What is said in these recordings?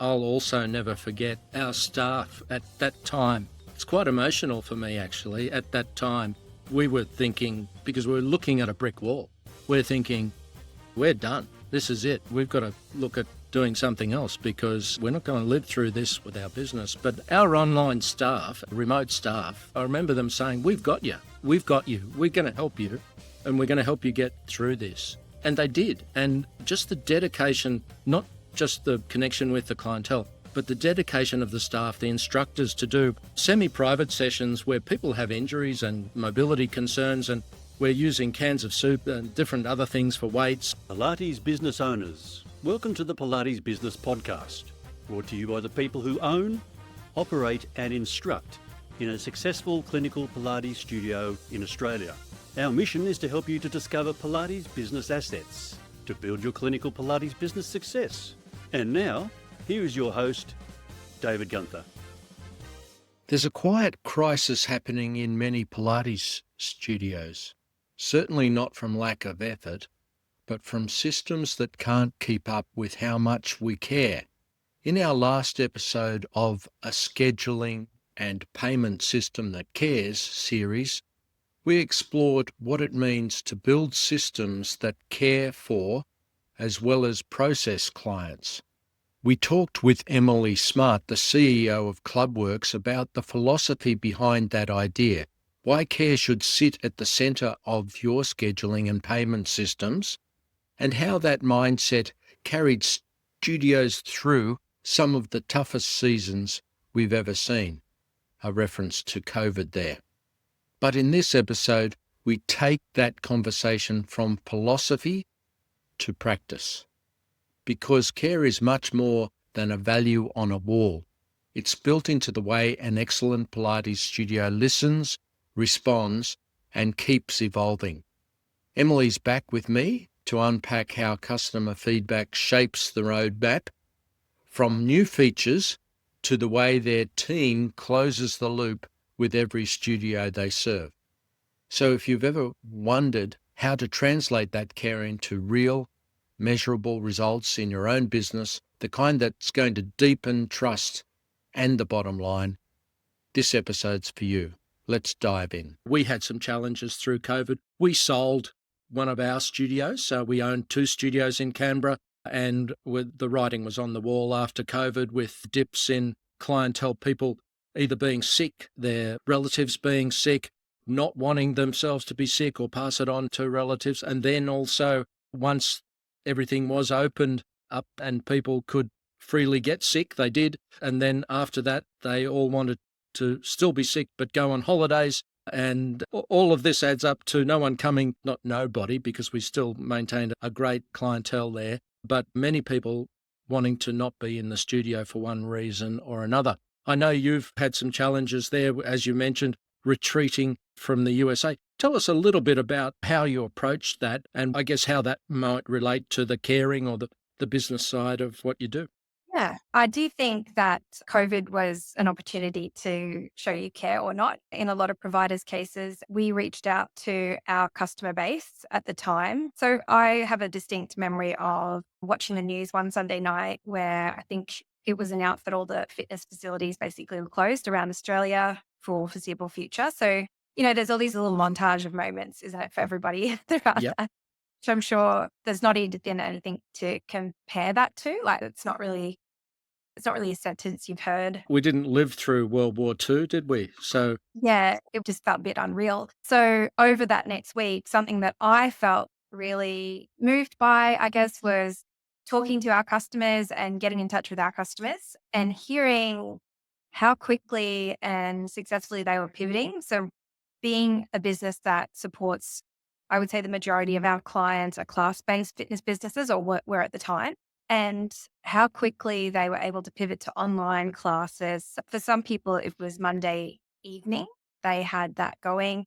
I'll also never forget our staff at that time. It's quite emotional for me, actually. At that time, we were thinking, because we were looking at a brick wall, we're thinking, we're done. This is it. We've got to look at doing something else because we're not going to live through this with our business. But our online staff, remote staff, I remember them saying, we've got you. We've got you. We're going to help you and we're going to help you get through this. And they did. And just the dedication, not just the connection with the clientele, but the dedication of the staff, the instructors to do semi-private sessions where people have injuries and mobility concerns, and we're using cans of soup and different other things for weights. Pilates business owners, welcome to the Pilates Business Podcast, brought to you by the people who own, operate and instruct in a successful clinical Pilates studio in Australia. Our mission is to help you to discover Pilates business assets to build your clinical Pilates business success. And now, here is your host, David Gunther. There's a quiet crisis happening in many Pilates studios. Certainly not from lack of effort, but from systems that can't keep up with how much we care. In our last episode of A Scheduling and Payment System That Cares series, we explored what it means to build systems that care for as well as process clients. We talked with Emily Smart, the CEO of Club Worx, about the philosophy behind that idea, why care should sit at the centre of your scheduling and payment systems, and how that mindset carried studios through some of the toughest seasons we've ever seen. A reference to COVID there. But in this episode, we take that conversation from philosophy to practice. Because care is much more than a value on a wall. It's built into the way an excellent Pilates studio listens, responds, and keeps evolving. Emily's back with me to unpack how customer feedback shapes the roadmap, from new features to the way their team closes the loop with every studio they serve. So if you've ever wondered how to translate that care into real, measurable results in your own business, the kind that's going to deepen trust and the bottom line, this episode's for you. Let's dive in. We had some challenges through COVID. We sold one of our studios. So we owned 2 studios in Canberra, and the writing was on the wall after COVID with dips in clientele, people either being sick, their relatives being sick, not wanting themselves to be sick or pass it on to relatives. And then also once everything was opened up and people could freely get sick, they did. And then after that, they all wanted to still be sick but go on holidays. And all of this adds up to no one coming, not nobody, because we still maintained a great clientele there, but many people wanting to not be in the studio for one reason or another. I know you've had some challenges there, as you mentioned, retreating from the USA. Tell us a little bit about how you approached that and I guess how that might relate to the caring or the business side of what you do. Yeah, I do think that COVID was an opportunity to show you care or not. In a lot of providers' cases, we reached out to our customer base at the time. So I have a distinct memory of watching the news one Sunday night where I think it was announced that all the fitness facilities basically were closed around Australia for foreseeable future. So, there's all these little montage of moments, isn't it, for everybody throughout Yep. that? Which I'm sure there's not even anything to compare that to. Like it's not really a sentence you've heard. We didn't live through World War II, did we? So Yeah, it just felt a bit unreal. So over that next week, something that I felt really moved by, I guess, was talking to our customers and getting in touch with our customers and hearing how quickly and successfully they were pivoting. So being a business that supports, I would say the majority of our clients are class-based fitness businesses or were at the time, and how quickly they were able to pivot to online classes. For some people, it was Monday evening. They had that going.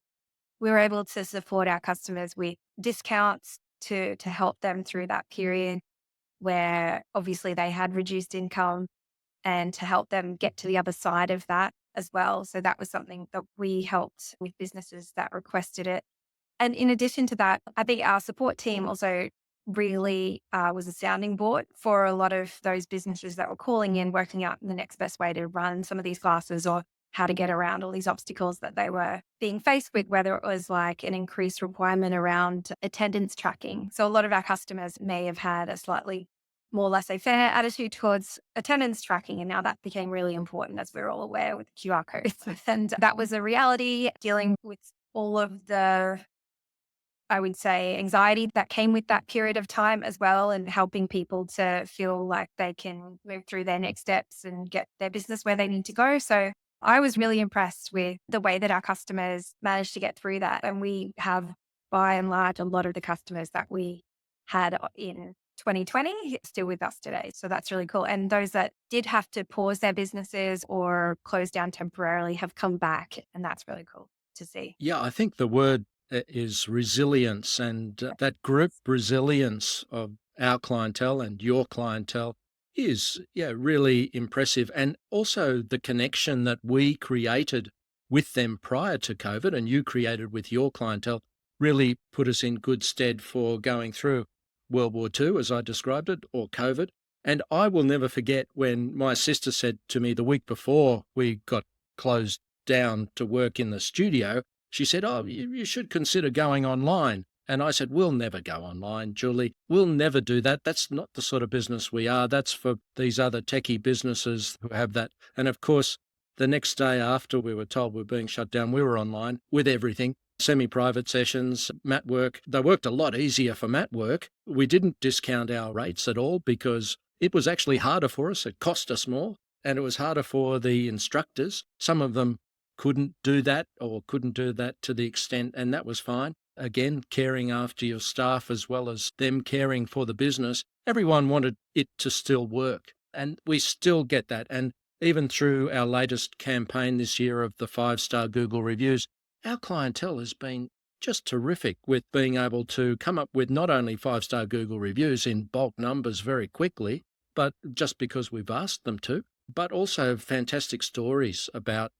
We were able to support our customers with discounts to help them through that period where obviously they had reduced income and to help them get to the other side of that as well. So that was something that we helped with businesses that requested it. And in addition to that, I think our support team also really was a sounding board for a lot of those businesses that were calling in, working out the next best way to run some of these classes or how to get around all these obstacles that they were being faced with, whether it was like an increased requirement around attendance tracking. So a lot of our customers may have had a slightly more laissez-faire attitude towards attendance tracking. And now that became really important, as we're all aware, with QR codes. And that was a reality, dealing with all of the, I would say, anxiety that came with that period of time as well, and helping people to feel like they can move through their next steps and get their business where they need to go. So I was really impressed with the way that our customers managed to get through that. And we have, by and large, a lot of the customers that we had in 2020 still with us today. So that's really cool. And those that did have to pause their businesses or close down temporarily have come back. And that's really cool to see. Yeah, I think the word is resilience, and that group resilience of our clientele and your clientele is, really impressive. And also the connection that we created with them prior to COVID and you created with your clientele really put us in good stead for going through World War II, as I described it, or COVID. And I will never forget when my sister said to me the week before we got closed down to work in the studio, she said, "Oh, you should consider going online." And I said, "We'll never go online, Julie. We'll never do that. That's not the sort of business we are. That's for these other techie businesses who have that." And of course, the next day after we were told we were being shut down, we were online with everything. Semi-private sessions, mat work. They worked a lot easier for mat work. We didn't discount our rates at all because it was actually harder for us. It cost us more, and it was harder for the instructors. Some of them couldn't do that or couldn't do that to the extent, and that was fine. Again, caring after your staff as well as them caring for the business. Everyone wanted it to still work, and we still get that. And even through our latest campaign this year of the 5-star Google reviews, our clientele has been just terrific with being able to come up with not only 5-star Google reviews in bulk numbers very quickly, but just because we've asked them to, but also fantastic stories about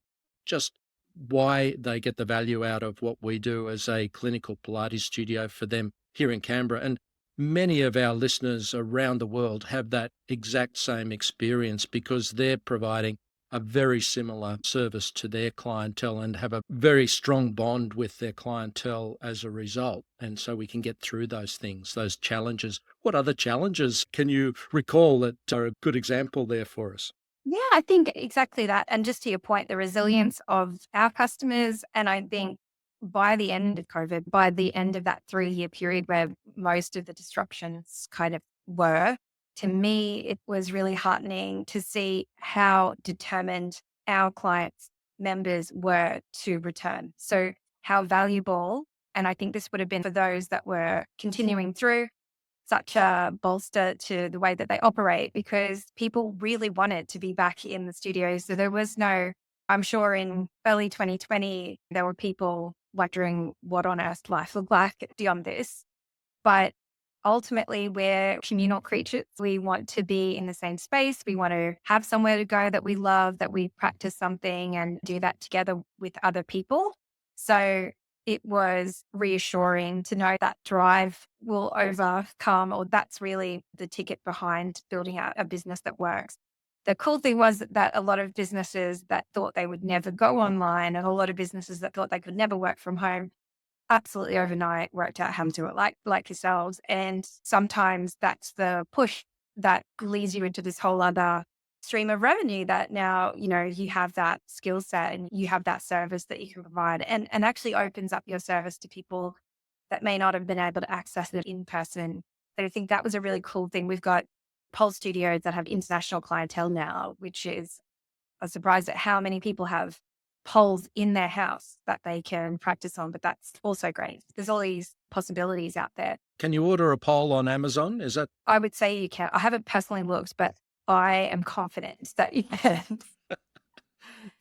just why they get the value out of what we do as a clinical Pilates studio for them here in Canberra. And many of our listeners around the world have that exact same experience because they're providing a very similar service to their clientele and have a very strong bond with their clientele as a result. And so we can get through those things, those challenges. What other challenges can you recall that are a good example there for us? Yeah, I think exactly that. And just to your point, the resilience of our customers. And I think by the end of COVID, by the end of that 3-year period where most of the disruptions kind of were, to me, it was really heartening to see how determined our clients' members were to return. So, how valuable, and I think this would have been for those that were continuing through, such a bolster to the way that they operate because people really wanted to be back in the studio. So there was no, I'm sure in early 2020, there were people wondering what on earth life looked like beyond this. But ultimately, we're communal creatures. We want to be in the same space. We want to have somewhere to go that we love, that we practice something and do that together with other people. So it was reassuring to know that drive will overcome, or that's really the ticket behind building out a business that works. The cool thing was that a lot of businesses that thought they would never go online and a lot of businesses that thought they could never work from home absolutely overnight worked out how to do it like yourselves. And sometimes that's the push that leads you into this whole other stream of revenue that now, you have that skill set and you have that service that you can provide and actually opens up your service to people that may not have been able to access it in person. So I think that was a really cool thing. We've got pole studios that have international clientele now, which is a surprise at how many people have poles in their house that they can practice on, but that's also great. There's all these possibilities out there. Can you order a pole on Amazon? Is that? I would say you can. I haven't personally looked, but I am confident that you can.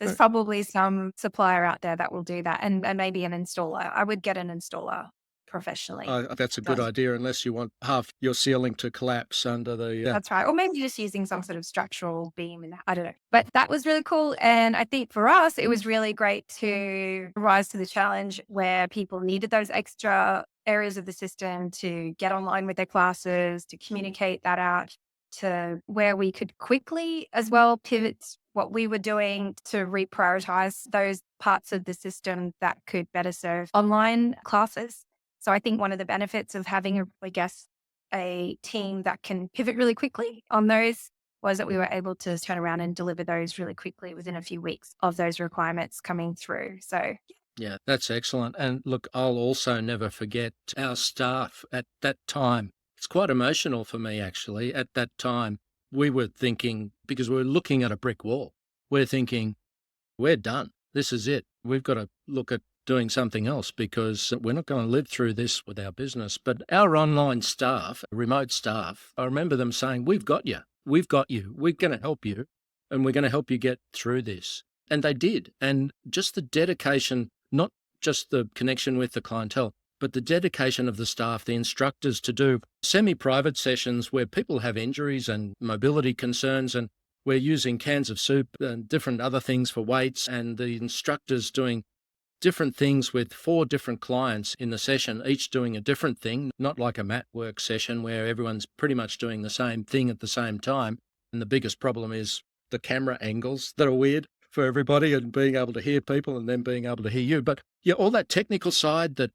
There's probably some supplier out there that will do that and maybe an installer. I would get an installer professionally. That's a good idea, unless you want half your ceiling to collapse under the... That's right. Or maybe just using some sort of structural beam. I don't know. But that was really cool. And I think for us, it was really great to rise to the challenge where people needed those extra areas of the system to get online with their classes, to communicate that out to where we could quickly as well pivot what we were doing to reprioritize those parts of the system that could better serve online classes. So I think one of the benefits of having a team that can pivot really quickly on those was that we were able to turn around and deliver those really quickly within a few weeks of those requirements coming through. So Yeah, that's excellent. And look, I'll also never forget our staff at that time. It's quite emotional for me, actually. At that time, we were thinking, because we were looking at a brick wall, we're thinking, we're done. This is it. We've got to look at doing something else because we're not going to live through this with our business. But our online staff, remote staff, I remember them saying, we've got you. We've got you. We're going to help you and we're going to help you get through this. And they did. And just the dedication, not just the connection with the clientele, but the dedication of the staff, the instructors to do semi-private sessions where people have injuries and mobility concerns, and we're using cans of soup and different other things for weights, and the instructors doing different things with 4 different clients in the session, each doing a different thing, not like a mat work session where everyone's pretty much doing the same thing at the same time. And the biggest problem is the camera angles that are weird for everybody and being able to hear people and then being able to hear you. But yeah, all that technical side that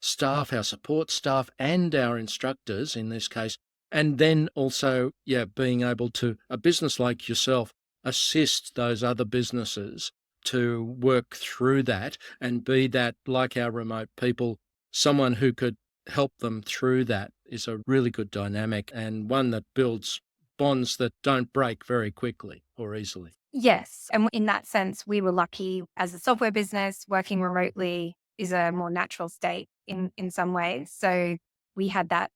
staff, our support staff and our instructors in this case, and then also, being able to, a business like yourself, assist those other businesses to work through that and be that, like our remote people, someone who could help them through that is a really good dynamic and one that builds bonds that don't break very quickly or easily. yes. And in that sense, we were lucky as a software business. Working remotely is a more natural state in some ways. So we had that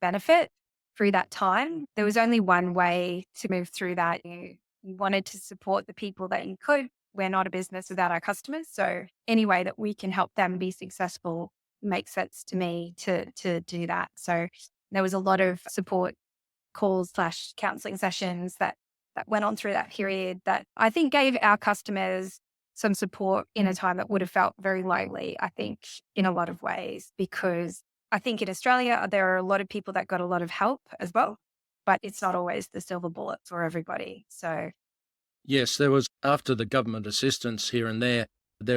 benefit through that time. There was only one way to move through that. You wanted to support the people that you could. We're not a business without our customers. So any way that we can help them be successful makes sense to me to do that. So there was a lot of support calls / counseling sessions that went on through that period that I think gave our customers some support in a time that would have felt very lonely, I think, in a lot of ways, because I think in Australia, there are a lot of people that got a lot of help as well, but it's not always the silver bullet for everybody. So Yes, there was, after the government assistance here and there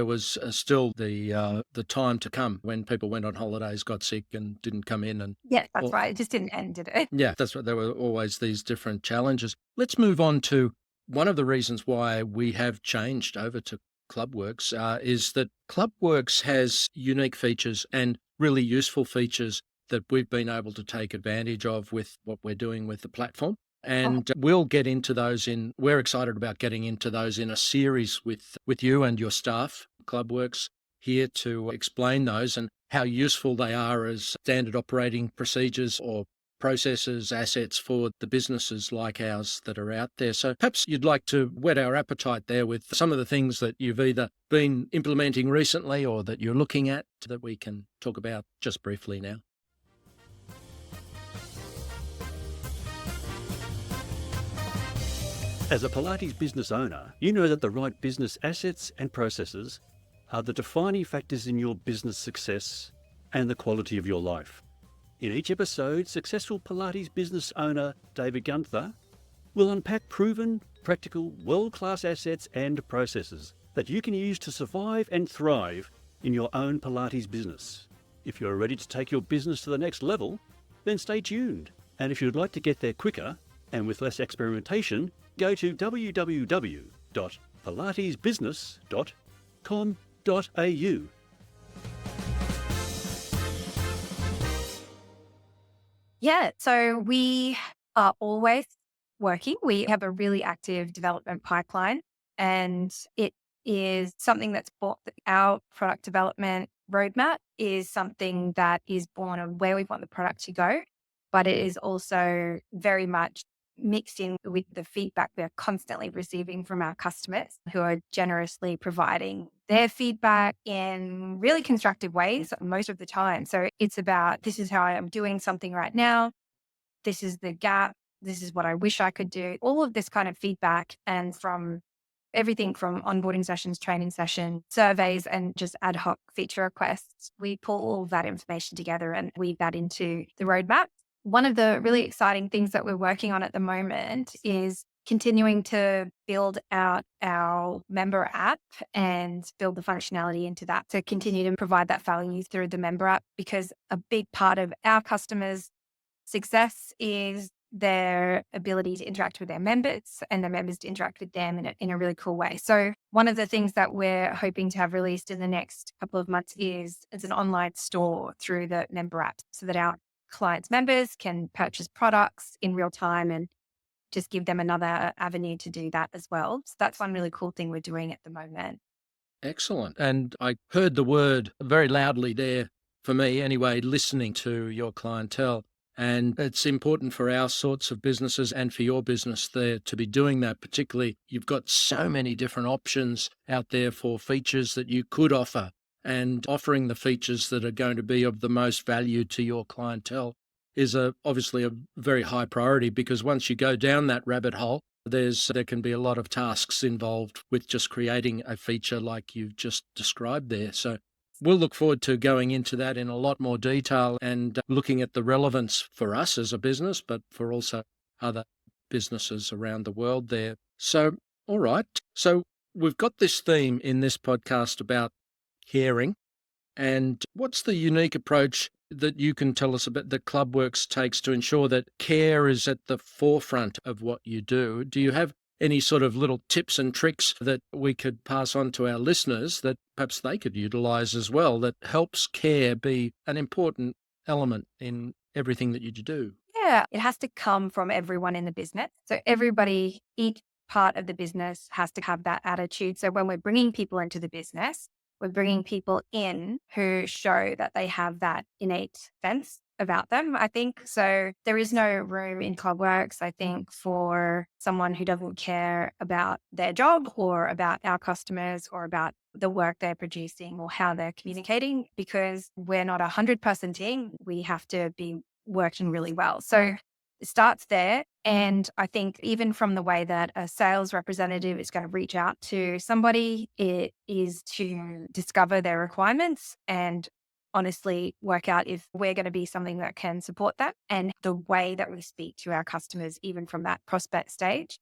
was still the time to come when people went on holidays, got sick and didn't come in. And yeah, that's well, right. It just didn't end, did it? yeah, that's right. There were always these different challenges. Let's move on to one of the reasons why we have changed over to Club Worx is that Club Worx has unique features and really useful features that we've been able to take advantage of with what we're doing with the platform. And we'll get into those we're excited about getting into those in a series with you and your staff, Club Worx, here to explain those and how useful they are as standard operating procedures or processes, assets for the businesses like ours that are out there. So perhaps you'd like to whet our appetite there with some of the things that you've either been implementing recently or that you're looking at that we can talk about just briefly now. As a Pilates business owner, you know that the right business assets and processes are the defining factors in your business success and the quality of your life. In each episode, successful Pilates business owner David Gunther will unpack proven, practical, world-class assets and processes that you can use to survive and thrive in your own Pilates business. If you're ready to take your business to the next level, then stay tuned. And if you'd like to get there quicker and with less experimentation, go to www.pilatesbusiness.com.au. Yeah. So we are always working. We have a really active development pipeline, and it is something that's bought our product development roadmap is something that is born of where we want the product to go, but it is also very much mixed in with the feedback we're constantly receiving from our customers who are generously providing their feedback in really constructive ways most of the time. So it's about, this is how I am doing something right now. This is the gap. This is what I wish I could do. All of this kind of feedback. And from everything from onboarding sessions, training sessions, surveys, and just ad hoc feature requests. We pull all that information together and weave that into the roadmap. One of the really exciting things that we're working on at the moment is continuing to build out our member app and build the functionality into that to continue to provide that value through the member app, because a big part of our customers' success is their ability to interact with their members and their members to interact with them in a really cool way. So one of the things that we're hoping to have released in the next couple of months is an online store through the member app so that our clients' members can purchase products in real time and just give them another avenue to do that as well. So that's one really cool thing we're doing at the moment. Excellent. And I heard the word very loudly there, for me anyway, listening to your clientele. And it's important for our sorts of businesses and for your business there to be doing that. Particularly, you've got so many different options out there for features that you could offer, and offering the features that are going to be of the most value to your clientele is obviously a very high priority, because once you go down that rabbit hole, there can be a lot of tasks involved with just creating a feature like you've just described there. So we'll look forward to going into that in a lot more detail and looking at the relevance for us as a business, but for also other businesses around the world there. So, all right. So we've got this theme in this podcast about caring. And what's the unique approach that you can tell us about that Club Worx takes to ensure that care is at the forefront of what you do? Do you have any sort of little tips and tricks that we could pass on to our listeners that perhaps they could utilize as well, that helps care be an important element in everything that you do? Yeah, it has to come from everyone in the business. So everybody, each part of the business has to have that attitude. So when we're bringing people into the business, we're bringing people in who show that they have that innate sense about them, I think. So there is no room in Club Worx, I think, for someone who doesn't care about their job or about our customers or about the work they're producing or how they're communicating, because we're not a 100-person team. We have to be working really well. So it starts there. And I think even from the way that a sales representative is going to reach out to somebody, it is to discover their requirements and honestly work out if we're going to be something that can support that, and the way that we speak to our customers, even from that prospect stage.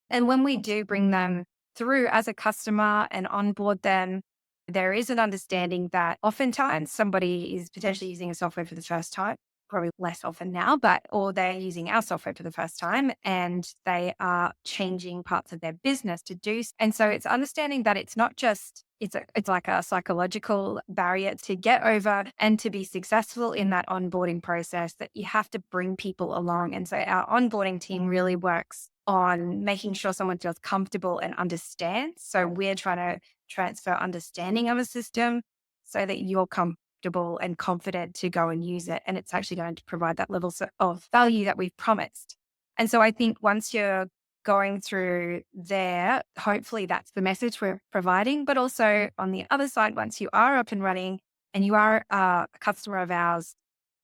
And when we do bring them through as a customer and onboard them, there is an understanding that oftentimes somebody is potentially using a software for the first time, probably less often now, or they're using our software for the first time and they are changing parts of their business to do. And so it's understanding that it's not just, it's like a psychological barrier to get over and to be successful in that onboarding process, that you have to bring people along. And so our onboarding team really works on making sure someone feels comfortable and understands. So we're trying to transfer understanding of a system so that you're comfortable and confident to go and use it. And it's actually going to provide that level of value that we've promised. And so I think once you're going through there, hopefully that's the message we're providing. But also on the other side, once you are up and running and you are a customer of ours,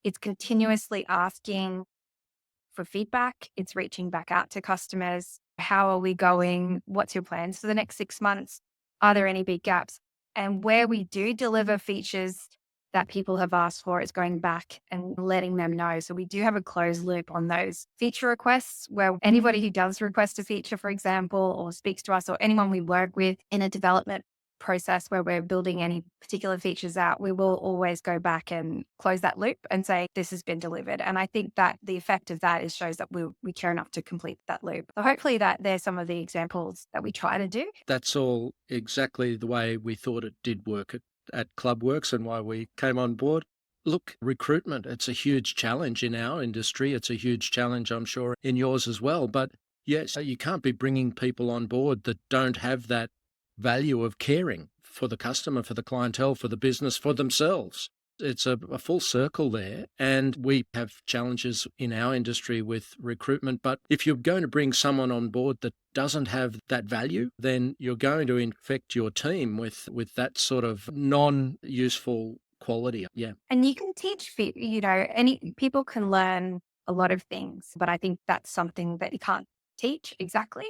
it's continuously asking for feedback. It's reaching back out to customers. How are we going? What's your plans for the next 6 months? Are there any big gaps? And where we do deliver features that people have asked for, it's going back and letting them know. So we do have a closed loop on those feature requests, where anybody who does request a feature, for example, or speaks to us, or anyone we work with in a development process where we're building any particular features out, we will always go back and close that loop and say, this has been delivered. And I think that the effect of that is shows that we care enough to complete that loop. So hopefully that there's some of the examples that we try to do. That's all exactly the way we thought it did work at Club Worx and why we came on board. Look, recruitment, it's a huge challenge in our industry. It's a huge challenge, I'm sure, in yours as well. But yes, you can't be bringing people on board that don't have that value of caring for the customer, for the clientele, for the business, for themselves. It's a full circle there. And we have challenges in our industry with recruitment. But if you're going to bring someone on board that doesn't have that value, then you're going to infect your team with that sort of non-useful quality. Yeah. And you can teach, any people can learn a lot of things, but I think that's something that you can't teach exactly.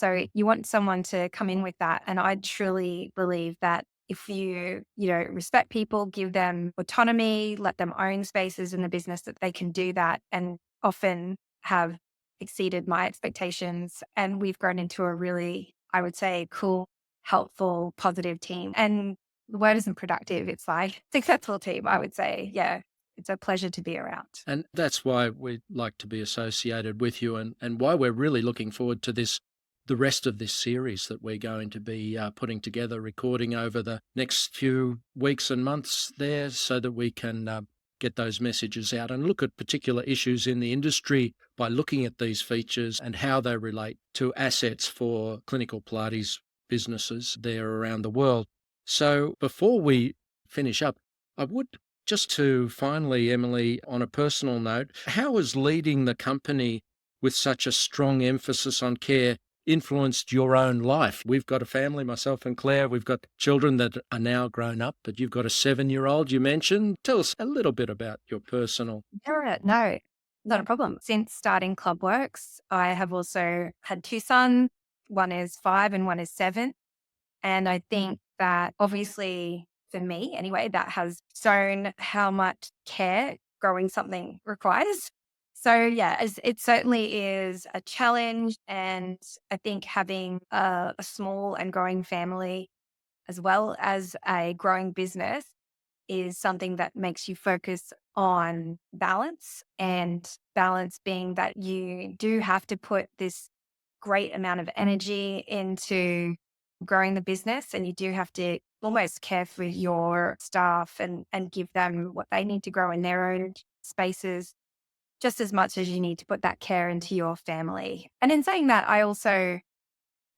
So you want someone to come in with that. And I truly believe that if you respect people, give them autonomy, let them own spaces in the business, that they can do that, and often have exceeded my expectations. And we've grown into a really, I would say, cool, helpful, positive team. And the word isn't productive. It's like successful team, I would say. Yeah. It's a pleasure to be around. And that's why we like to be associated with you, and why we're really looking forward to the rest of this series that we're going to be putting together, recording over the next few weeks and months there, so that we can get those messages out and look at particular issues in the industry by looking at these features and how they relate to assets for clinical Pilates businesses there around the world. So before we finish up, I would just to finally, Emily, on a personal note, how has leading the company with such a strong emphasis on care influenced your own life? We've got a family, myself and Claire. We've got children that are now grown up, but you've got a 7-year-old you mentioned. Tell us a little bit about your personal. No, not a problem. Since starting Club Worx, I have also had 2 sons. One is 5 and one is 7. And I think that obviously for me anyway, that has shown how much care growing something requires. So yeah, it certainly is a challenge. And I think having a small and growing family as well as a growing business is something that makes you focus on balance, and balance being that you do have to put this great amount of energy into growing the business, and you do have to almost care for your staff and give them what they need to grow in their own spaces just as much as you need to put that care into your family. And in saying that, I also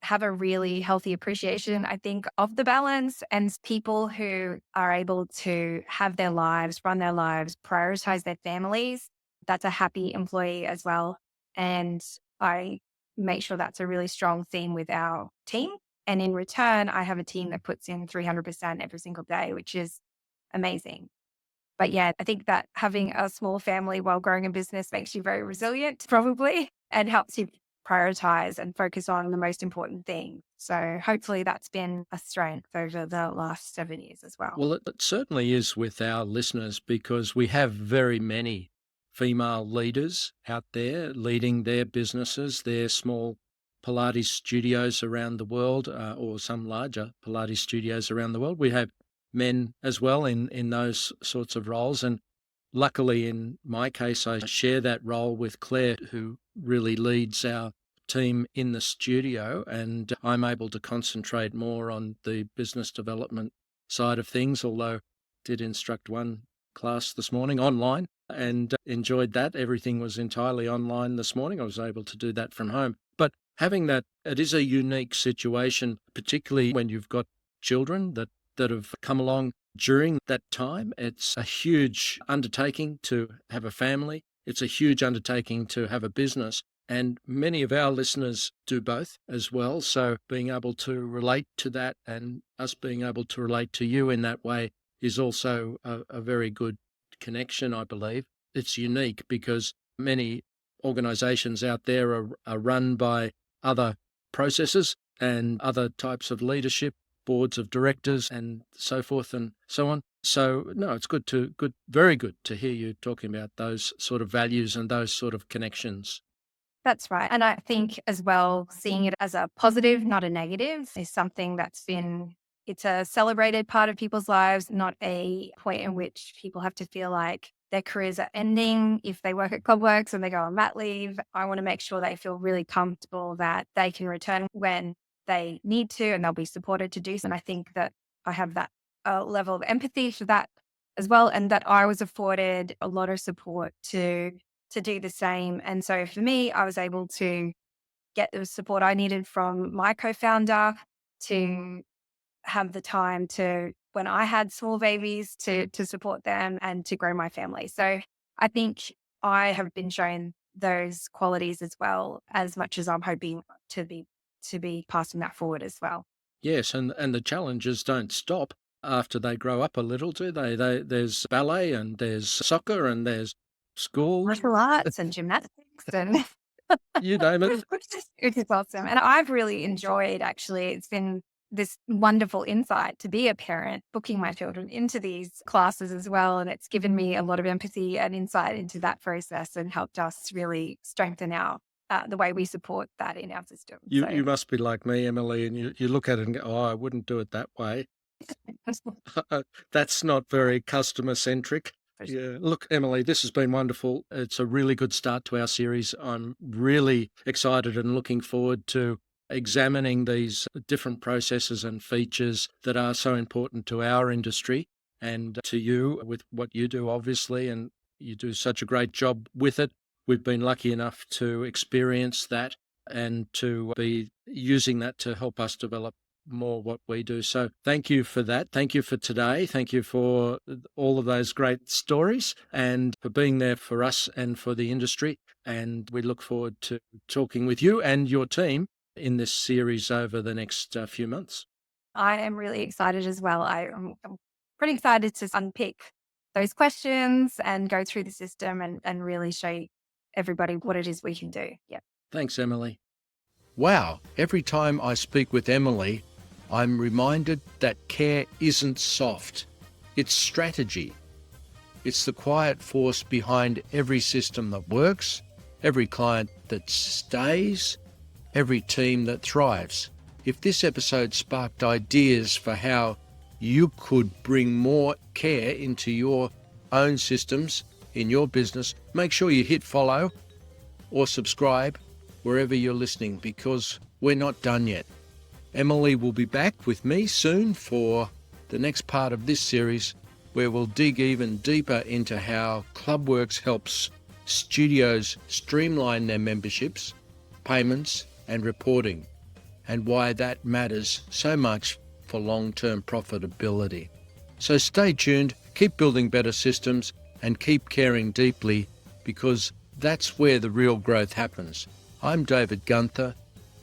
have a really healthy appreciation, I think, of the balance and people who are able to have their lives, run their lives, prioritize their families. That's a happy employee as well. And I make sure that's a really strong theme with our team. And in return, I have a team that puts in 300% every single day, which is amazing. But yeah, I think that having a small family while growing a business makes you very resilient, probably, and helps you prioritize and focus on the most important thing. So hopefully that's been a strength over the last 7 years as well. Well, it certainly is with our listeners, because we have very many female leaders out there leading their businesses, their small Pilates studios around the world, or some larger Pilates studios around the world. We have men as well in those sorts of roles. And luckily, in my case, I share that role with Claire, who really leads our team in the studio, and I'm able to concentrate more on the business development side of things, although did instruct one class this morning online and enjoyed that. Everything was entirely online this morning. I was able to do that from home. But having that, it is a unique situation, particularly when you've got children that have come along during that time. It's a huge undertaking to have a family. It's a huge undertaking to have a business. And many of our listeners do both as well. So being able to relate to that, and us being able to relate to you in that way, is also a very good connection, I believe. It's unique because many organisations out there are run by other processes and other types of leadership, boards of directors and so forth and so on. So no, it's very good to hear you talking about those sort of values and those sort of connections. That's right. And I think as well, seeing it as a positive, not a negative, is something it's a celebrated part of people's lives, not a point in which people have to feel like their careers are ending if they work at Club Worx and they go on mat leave. I want to make sure they feel really comfortable that they can return when they need to, and they'll be supported to do so. And I think that I have that level of empathy for that as well, and that I was afforded a lot of support to do the same. And so for me, I was able to get the support I needed from my co-founder to have the time to, when I had small babies, to support them and to grow my family. So I think I have been shown those qualities as well, as much as I'm hoping to be passing that forward as well. Yes, and the challenges don't stop after they grow up a little, do they? There's ballet and there's soccer and there's school. Martial arts and gymnastics and You name it. Which is awesome. And I've really enjoyed, actually, it's been this wonderful insight to be a parent, booking my children into these classes as well. And it's given me a lot of empathy and insight into that process and helped us really strengthen the way we support that in our system. You must be like me, Emily, and you look at it and go, oh, I wouldn't do it that way. That's not very customer centric. Yeah. Look, Emily, this has been wonderful. It's a really good start to our series. I'm really excited and looking forward to examining these different processes and features that are so important to our industry and to you with what you do, obviously, and you do such a great job with it. We've been lucky enough to experience that and to be using that to help us develop more what we do. So thank you for that. Thank you for today. Thank you for all of those great stories and for being there for us and for the industry. And we look forward to talking with you and your team in this series over the next few months. I am really excited as well. I'm pretty excited to unpick those questions and go through the system and really show everybody what it is we can do. Yeah. Thanks, Emily. Wow. Every time I speak with Emily, I'm reminded that care isn't soft. It's strategy. It's the quiet force behind every system that works, every client that stays, every team that thrives. If this episode sparked ideas for how you could bring more care into your own systems in your business, make sure you hit follow or subscribe wherever you're listening, because we're not done yet. Emily will be back with me soon for the next part of this series, where we'll dig even deeper into how Club Worx helps studios streamline their memberships, payments, and reporting, and why that matters so much for long-term profitability. So stay tuned, keep building better systems, and keep caring deeply, because that's where the real growth happens. I'm David Gunther,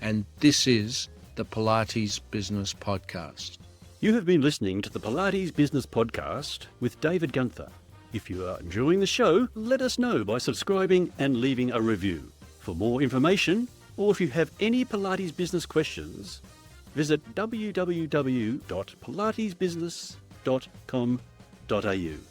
and this is the Pilates Business Podcast. You have been listening to the Pilates Business Podcast with David Gunther. If you are enjoying the show, let us know by subscribing and leaving a review. For more information, or if you have any Pilates business questions, visit www.pilatesbusiness.com.au.